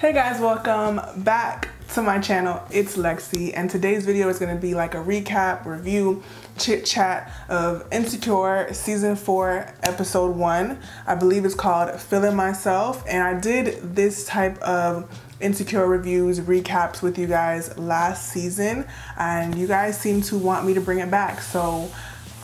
Hey guys, welcome back to my channel. It's Lexi, and today's video is going to be like a recap, review, chit chat of Insecure season 4 episode 1. I believe it's called Feeling Myself, and I did this type of Insecure reviews, recaps with you guys last season, and you guys seem to want me to bring it back, so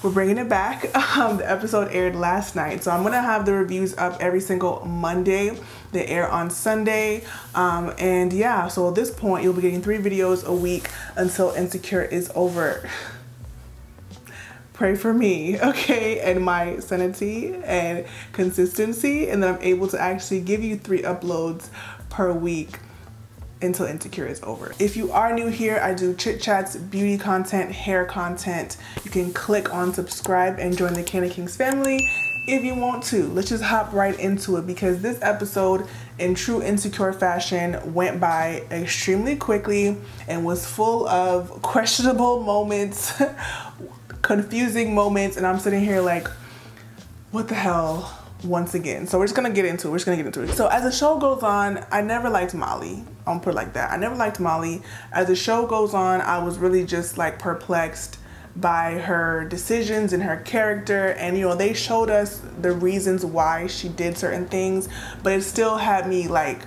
we're bringing it back. The episode aired last night, so I'm gonna have the reviews up every single Monday. They air on Sunday, and yeah, so at this point you'll be getting 3 videos a week until Insecure is over. Pray for me, okay, and my sanity and consistency, and then I'm able to actually give you 3 uploads per week until Insecure is over. If you are new here, I do chit chats, beauty content, hair content. You can click on subscribe and join the KandidKinks family if you want to. Let's just hop right into it, because this episode, in true Insecure fashion, went by extremely quickly and was full of questionable moments, confusing moments, and I'm sitting here like, what the hell? Once again. So we're just gonna get into it. So as the show goes on, I never liked Molly. I'll put it like that. I never liked Molly. As the show goes on, I was really just like perplexed by her decisions and her character, and you know, they showed us the reasons why she did certain things, but it still had me like,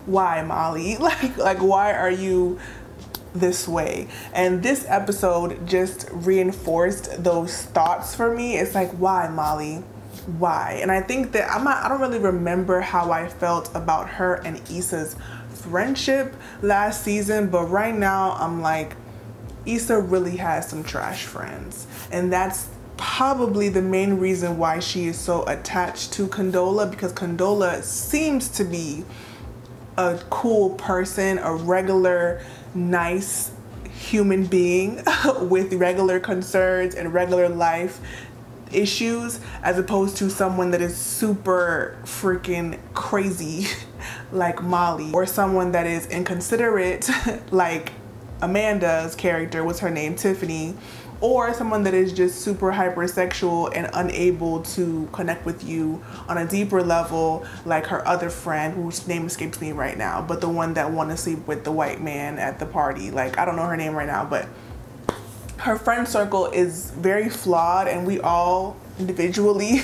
why, Molly? Like why are you this way? And this episode just reinforced those thoughts for me. It's like, why, Molly? Why? And I think that I don't really remember how I felt about her and Issa's friendship last season, but right now I'm like, Issa really has some trash friends, and that's probably the main reason why she is so attached to Condola, because Condola seems to be a cool person, a regular nice human being with regular concerns and regular life issues, as opposed to someone that is super freaking crazy like Molly, or someone that is inconsiderate like Amanda's character, what's her name, Tiffany, or someone that is just super hypersexual and unable to connect with you on a deeper level like her other friend, whose name escapes me right now, but the one that wanted to sleep with the white man at the party. Like, I don't know her name right now, but her friend circle is very flawed, and we all individually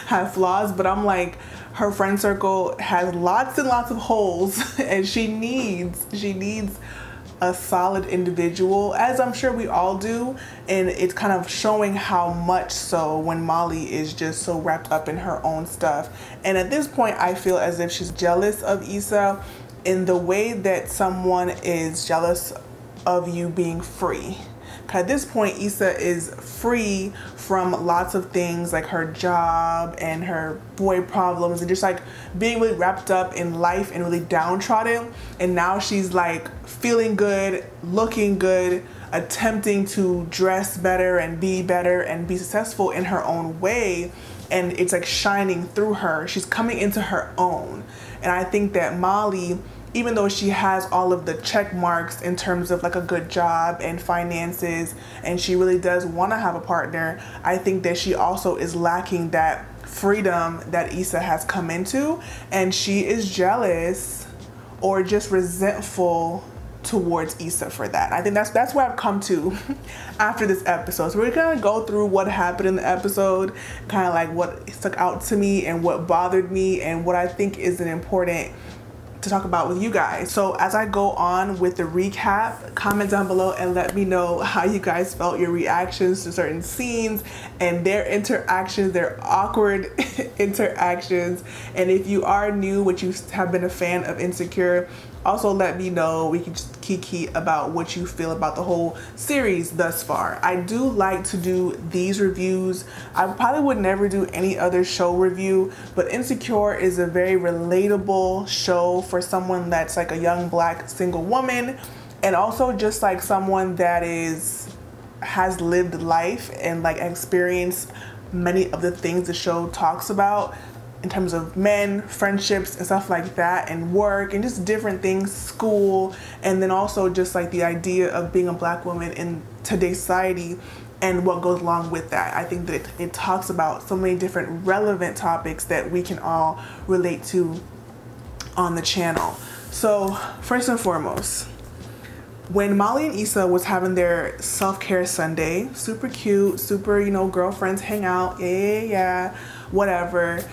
have flaws, but I'm like, her friend circle has lots and lots of holes, and she needs a solid individual, as I'm sure we all do, and it's kind of showing how much so when Molly is just so wrapped up in her own stuff. And at this point I feel as if she's jealous of Issa in the way that someone is jealous of you being free. At this point, Issa is free from lots of things like her job and her boy problems, and just like being really wrapped up in life and really downtrodden. And now she's like feeling good, looking good, attempting to dress better and be successful in her own way. And it's like shining through her. She's coming into her own. And I think that Molly, even though she has all of the check marks in terms of like a good job and finances, and she really does want to have a partner, I think that she also is lacking that freedom that Issa has come into, and she is jealous or just resentful towards Issa for that. I think that's where I've come to after this episode. So we're gonna go through what happened in the episode, kind of like what stuck out to me and what bothered me, and what I think is an important to talk about with you guys. So as I go on with the recap, comment down below and let me know how you guys felt, your reactions to certain scenes and their interactions, their awkward interactions. And if you are new, which you have been a fan of Insecure, also let me know. We can just kiki about what you feel about the whole series thus far. I do like to do these reviews. I probably would never do any other show review, but Insecure is a very relatable show for someone that's like a young black single woman, and also just like someone that has lived life and like experienced many of the things the show talks about in terms of men, friendships, and stuff like that, and work, and just different things, school, and then also just like the idea of being a black woman in today's society and what goes along with that. I think that it talks about so many different relevant topics that we can all relate to on the channel. So first and foremost, when Molly and Issa was having their self-care Sunday, super cute, super, you know, girlfriends hang out, yeah, whatever.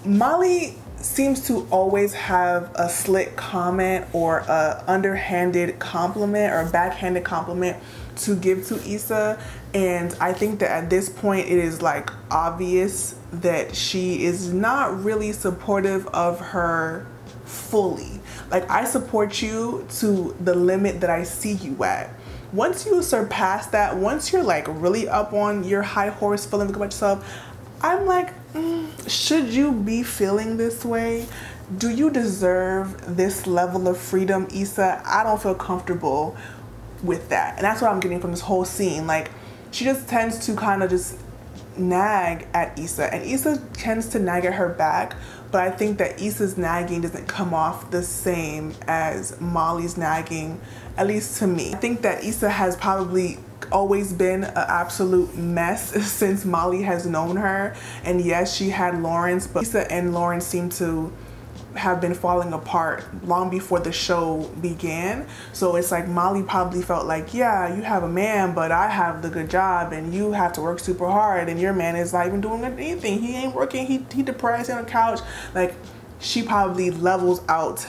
Molly seems to always have a slick comment or a underhanded compliment or a backhanded compliment to give to Issa, and I think that at this point it is like obvious that she is not really supportive of her fully. Like, I support you to the limit that I see you at. Once you surpass that, once you're like really up on your high horse feeling good about yourself, I'm like, should you be feeling this way? Do you deserve this level of freedom, Issa? I don't feel comfortable with that. And that's what I'm getting from this whole scene. Like, she just tends to kind of just nag at Issa, and Issa tends to nag at her back, but I think that Issa's nagging doesn't come off the same as Molly's nagging, at least to me. I think that Issa has probably always been an absolute mess since Molly has known her, and yes, she had Lawrence, but Issa and Lawrence seem to have been falling apart long before the show began. So it's like Molly probably felt like, yeah, you have a man, but I have the good job, and you have to work super hard, and your man is not even doing anything. He ain't working. He depressed on the couch. Like, she probably levels out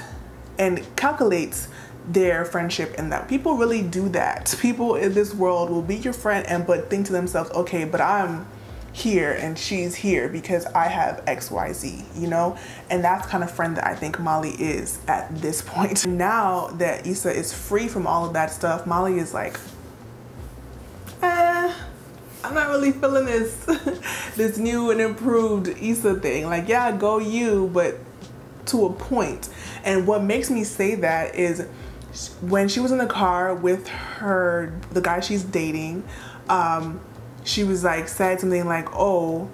and calculates their friendship, and that people really do that. People in this world will be your friend and but think to themselves, okay, but I'm here and she's here because I have XYZ, you know? And that's kind of friend that I think Molly is at this point. Now that Issa is free from all of that stuff, Molly is like, I'm not really feeling this this new and improved Issa thing. Like, yeah, go you, but to a point. And what makes me say that is when she was in the car with the guy she's dating, she was like, said something like, oh,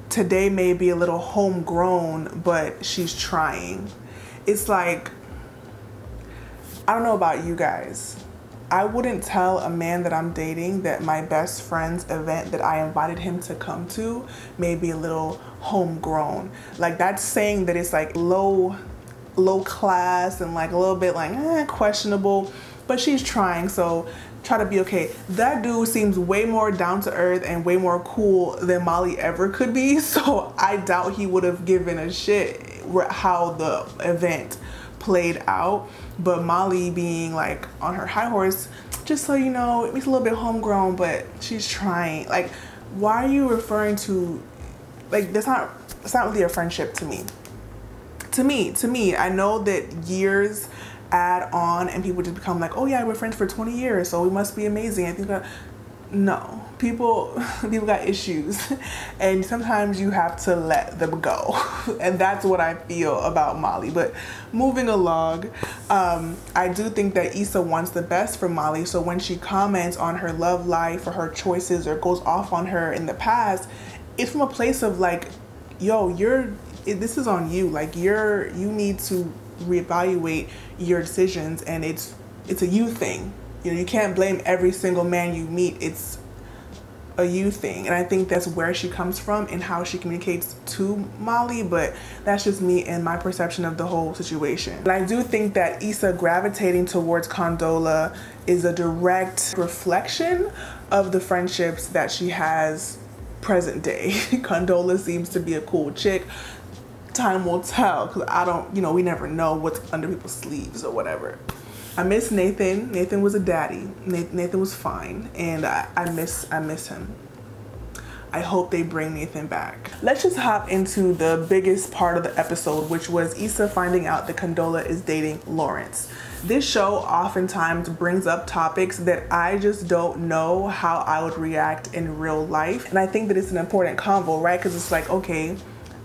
today may be a little homegrown, but she's trying. It's like, I don't know about you guys. I wouldn't tell a man that I'm dating that my best friend's event that I invited him to come to may be a little homegrown. Like, that's saying that it's like low class and like a little bit like questionable, but she's trying, so try to be okay. That dude seems way more down to earth and way more cool than Molly ever could be, so I doubt he would have given a shit how the event played out. But Molly being like on her high horse, just so you know, it's a little bit homegrown, but she's trying. Like, why are you referring to, like, it's not really a friendship to me. To me, I know that years add on and people just become like, oh yeah, we're friends for 20 years, so we must be amazing. I think that, no, people got issues, and sometimes you have to let them go. And that's what I feel about Molly. But moving along, I do think that Issa wants the best for Molly, so when she comments on her love life or her choices or goes off on her in the past, it's from a place of like, yo, this is on you. Like, you need to reevaluate your decisions, and it's a you thing. You know, you can't blame every single man you meet. It's a you thing. And I think that's where she comes from and how she communicates to Molly, but that's just me and my perception of the whole situation. And I do think that Issa gravitating towards Condola is a direct reflection of the friendships that she has present day. Condola seems to be a cool chick. Time will tell, because I don't, we never know what's under people's sleeves or whatever. I miss Nathan. Nathan was a daddy. Nathan was fine, and I miss him. I hope they bring Nathan back. Let's just hop into the biggest part of the episode, which was Issa finding out that Condola is dating Lawrence. This show oftentimes brings up topics that I just don't know how I would react in real life, and I think that it's an important convo, right? Because it's like, okay,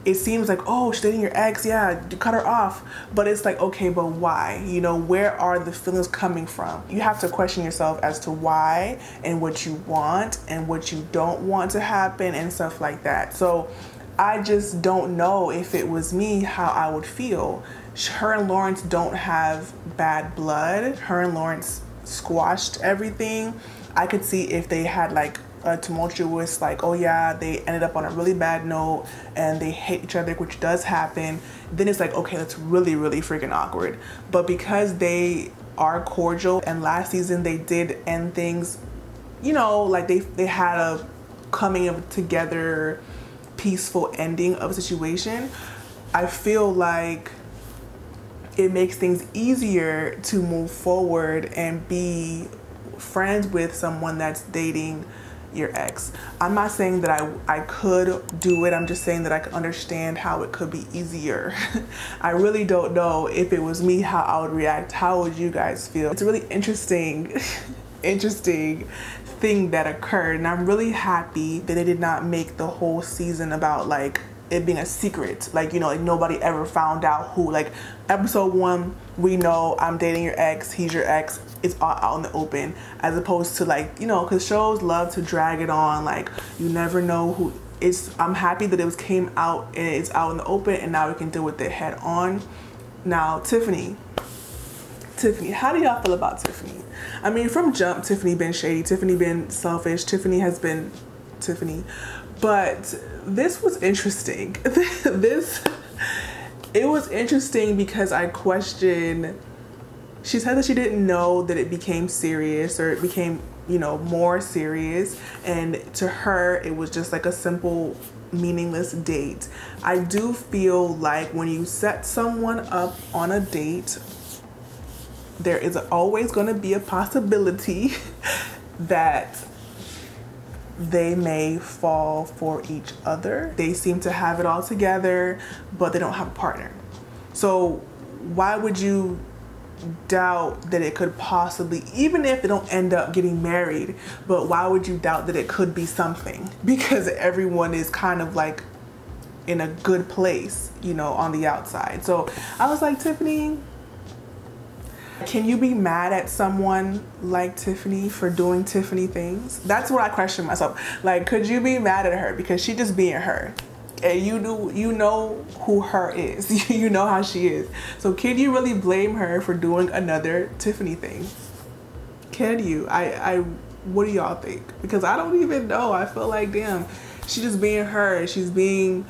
it seems like, oh, she's dating your ex, yeah, you cut her off. But it's like, okay, but why? Where are the feelings coming from? You have to question yourself as to why and what you want and what you don't want to happen and stuff like that. So I just don't know if it was me, how I would feel. Her and Lawrence don't have bad blood. Her and Lawrence squashed everything. I could see if they had like a tumultuous, like, oh yeah, they ended up on a really bad note and they hate each other, which does happen. then it's like, okay, that's really, really freaking awkward. But because they are cordial, and last season they did end things, you know, like they had a coming together peaceful ending of a situation, I feel like it makes things easier to move forward and be friends with someone that's dating your ex. I'm not saying that I could do it. I'm just saying that I can understand how it could be easier. I really don't know if it was me how I would react. How would you guys feel? It's a really interesting thing that occurred, and I'm really happy that they did not make the whole season about like it being a secret, like, you know, like nobody ever found out who. Like episode 1, we know I'm dating your ex, he's your ex, it's all out in the open, as opposed to like, you know, because shows love to drag it on, like you never know who. I'm happy that it came out and it's out in the open, and now we can deal with it head on. Now Tiffany, how do y'all feel about Tiffany? I mean, from jump, Tiffany been shady, Tiffany been selfish, Tiffany has been Tiffany. But this was interesting. It was interesting because I questioned, she said that she didn't know that it became serious, or it became, you know, more serious, and to her it was just like a simple meaningless date. I do feel like when you set someone up on a date, there is always going to be a possibility that they may fall for each other. They seem to have it all together, but they don't have a partner. So why would you doubt that it could possibly, even if they don't end up getting married, but why would you doubt that it could be something? Because everyone is kind of like in a good place, you know, on the outside. So I was like, Tiffany, can you be mad at someone like Tiffany for doing Tiffany things? That's what I question myself. Like, could you be mad at her because she just being her? And you know who her is. You know how she is. So can you really blame her for doing another Tiffany thing? Can you? What do y'all think? Because I don't even know. I feel like, damn, she just being her. She's being,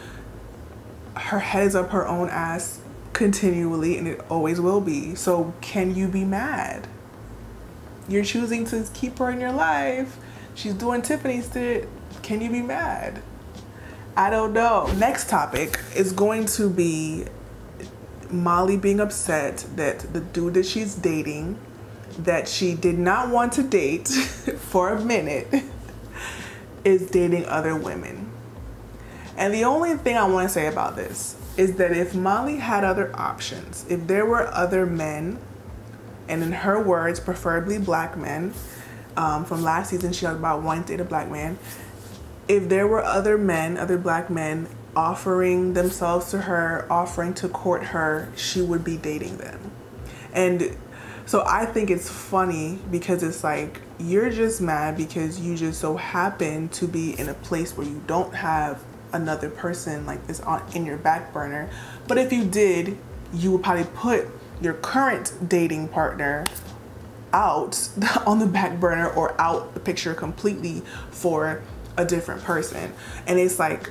her head is up her own ass continually, and it always will be. So can you be mad? You're choosing to keep her in your life. She's doing Tiffany's shit. Can you be mad? I don't know. Next topic is going to be Molly being upset that the dude that she's dating, that she did not want to date for a minute, is dating other women. And the only thing I want to say about this is that if Molly had other options, if there were other men, and in her words, preferably black men, from last season she talked about wanting to date a black man. If there were other men, other black men offering themselves to her, offering to court her, she would be dating them. And so I think it's funny because it's like, you're just mad because you just so happen to be in a place where you don't have another person like this in your back burner. But if you did, you would probably put your current dating partner out on the back burner, or out the picture completely for a different person. And it's like,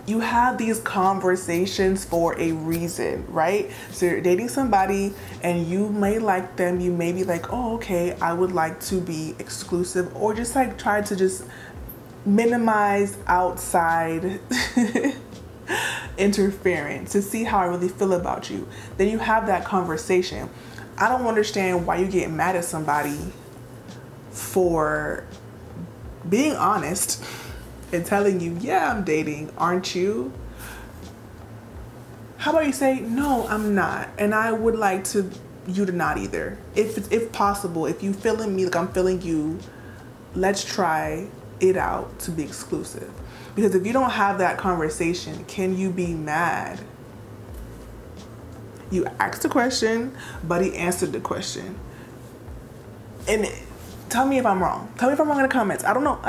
you have these conversations for a reason, right? So you're dating somebody and you may like them, you may be like, oh, okay, I would like to be exclusive, or just like try to just minimize outside interference to see how I really feel about you. Then you have that conversation. I don't understand why you get mad at somebody for being honest and telling you, yeah, I'm dating, aren't you? How about you say, no, I'm not, and I would like you to not either. If possible, if you feeling me like I'm feeling you, let's try it out to be exclusive. Because if you don't have that conversation, can you be mad? You asked the question, buddy answered the question. And tell me if I'm wrong. Tell me if I'm wrong in the comments. I don't know.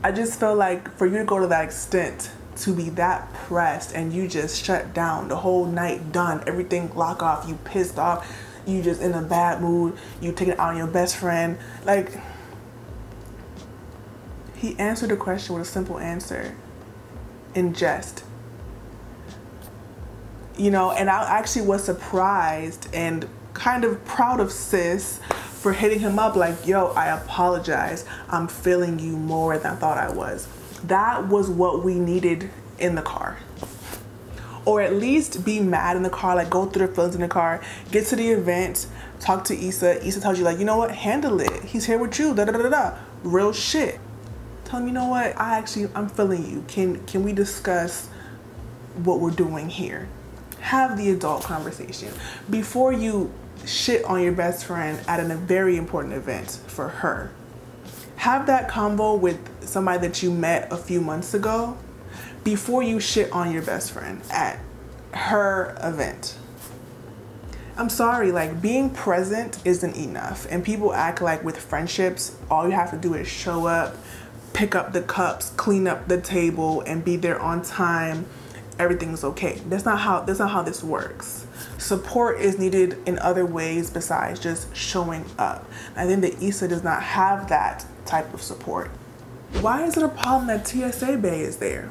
I just feel like for you to go to that extent, to be that pressed, and you just shut down the whole night, done, everything lock off, you pissed off, you just in a bad mood, you taking it out on your best friend. Like, he answered the question with a simple answer in jest. you know, and I actually was surprised and kind of proud of sis for hitting him up like, yo, I apologize. I'm feeling you more than I thought I was. That was what we needed in the car. Or at least be mad in the car, like go through the feelings in the car, get to the event, talk to Issa. Issa tells you like, you know what, handle it. He's here with you, da da da da da. Real shit. Tell him, you know what, I'm feeling you. Can we discuss what we're doing here? Have the adult conversation before you shit on your best friend at a very important event for her. Have that convo with somebody that you met a few months ago before you shit on your best friend at her event. I'm sorry, like being present isn't enough. And people act like with friendships, all you have to do is show up, pick up the cups, clean up the table, and be there on time. Everything's okay. That's not how this works. Support is needed in other ways besides just showing up. I think that Issa does not have that type of support. Why is it a problem that TSA Bay is there?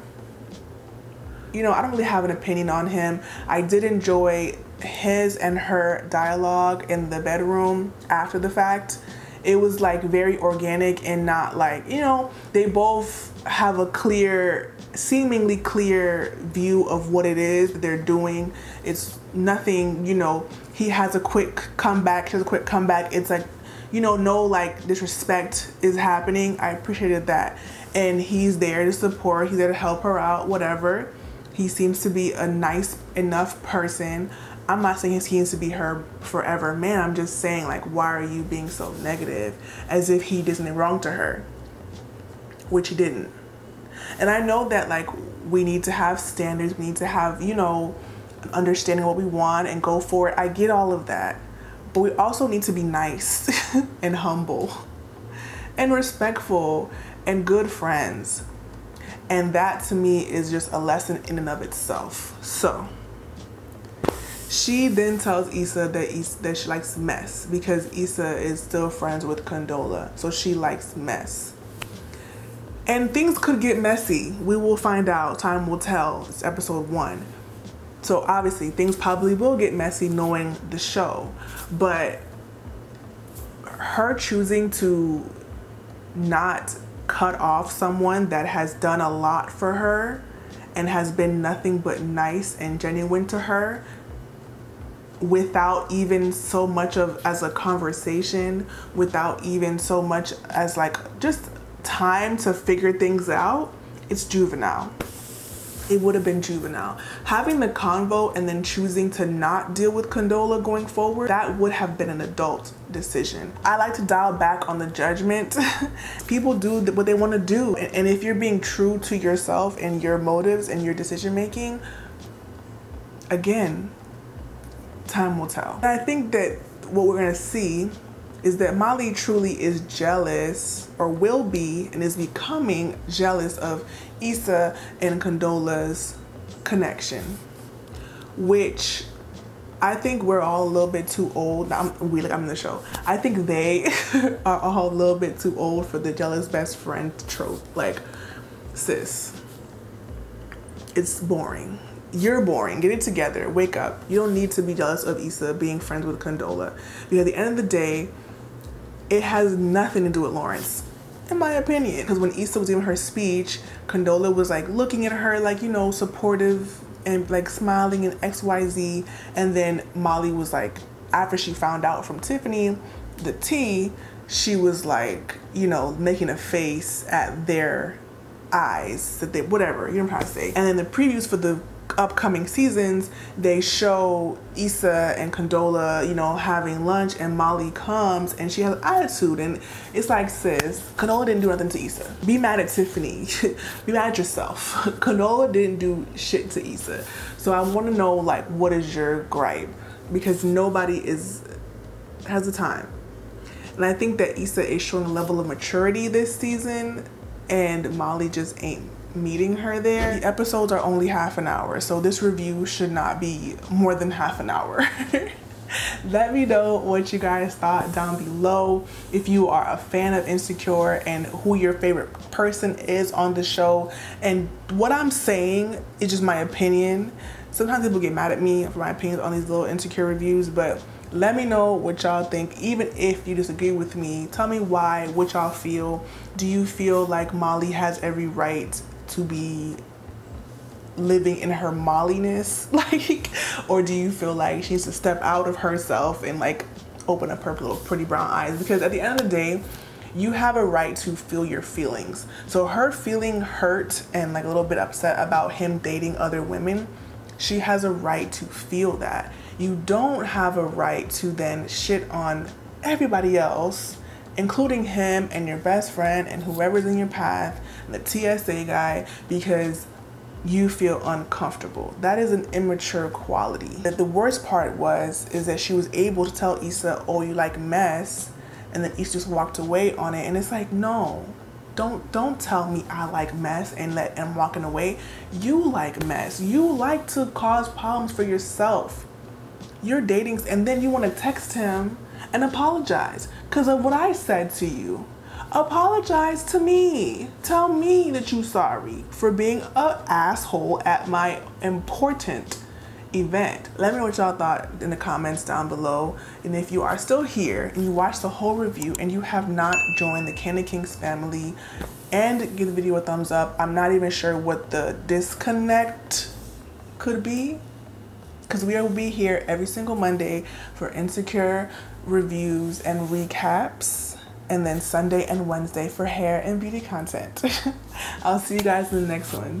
You know, I don't really have an opinion on him. I did enjoy his and her dialogue in the bedroom after the fact. It was like very organic and not like, you know, they both have a clear, seemingly clear view of what it is that they're doing. It's nothing, you know, he has a quick comeback, she has a quick comeback. It's like, you know, no like disrespect is happening. I appreciated that. And he's there to support, he's there to help her out, whatever. He seems to be a nice enough person. I'm not saying he needs to be her forever man. I'm just saying, like, why are you being so negative? As if he did something wrong to her, which he didn't. And I know that, like, we need to have standards. We need to have, you know, understanding what we want and go for it. I get all of that. But we also need to be nice and humble and respectful and good friends. And that to me is just a lesson in and of itself. So she then tells Issa that she likes mess because Issa is still friends with Condola. So she likes mess. And things could get messy. We will find out. Time will tell. It's episode 1. So obviously things probably will get messy knowing the show. But her choosing to not cut off someone that has done a lot for her and has been nothing but nice and genuine to her without even so much of as a conversation, without even so much as like just time to figure things out, it's juvenile. It would have been juvenile. Having the convo and then choosing to not deal with Condola going forward, that would have been an adult decision. I like to dial back on the judgment. People do what they want to do. And if you're being true to yourself and your motives and your decision making, again, time will tell. And I think that what we're going to see is that Molly truly is jealous, or will be, and is becoming jealous of Issa and Condola's connection, which I think we're all a little bit too old. I'm in the show. I think they are all a little bit too old for the jealous best friend trope. Like, sis, it's boring. You're boring. Get it together. Wake up. You don't need to be jealous of Issa being friends with Condola, because at the end of the day, it has nothing to do with Lawrence, in my opinion. Because when Issa was giving her speech, Condola was like looking at her like, you know, supportive and like smiling and XYZ. And then Molly was like, after she found out from Tiffany the tea, she was like, you know, making a face at their eyes, that they, whatever, you know how to say. And then the previews for the upcoming seasons, they show Issa and Condola, you know, having lunch, and Molly comes and she has an attitude, and it's like, sis, Condola didn't do nothing to Issa. Be mad at Tiffany. Be mad at yourself. Condola didn't do shit to Issa. So I want to know, like, what is your gripe? Because nobody has the time. And I think that Issa is showing a level of maturity this season, and Molly just ain't meeting her there. The episodes are only half an hour, so this review should not be more than half an hour. Let me know what you guys thought down below. If you are a fan of Insecure and who your favorite person is on the show. And what I'm saying is just my opinion. sometimes people get mad at me for my opinions on these little insecure reviews, but let me know what y'all think. Even if you disagree with me, tell me why, what y'all feel. Do you feel like Molly has every right to be living in her Molliness, like, or do you feel like she needs to step out of herself and like open up her little pretty brown eyes? Because at the end of the day, you have a right to feel your feelings. So her feeling hurt and like a little bit upset about him dating other women, she has a right to feel that. You don't have a right to then shit on everybody else, including him and your best friend and whoever's in your path, and the TSA guy, because you feel uncomfortable. That is an immature quality. The worst part is that she was able to tell Issa, oh, you like mess, and then Issa just walked away on it. And it's like, no, don't tell me I like mess and I'm walking away. You like mess. You like to cause problems for yourself. You're dating, and then you want to text him and apologize because of what I said to you. Apologize to me. Tell me that you're sorry for being an asshole at my important event. Let me know what y'all thought in the comments down below. And if you are still here and you watched the whole review and you have not joined the KandidKinks family, and give the video a thumbs up. I'm not even sure what the disconnect could be, because we will be here every single Monday for insecure reviews and recaps, and then Sunday and Wednesday for hair and beauty content. I'll see you guys in the next one.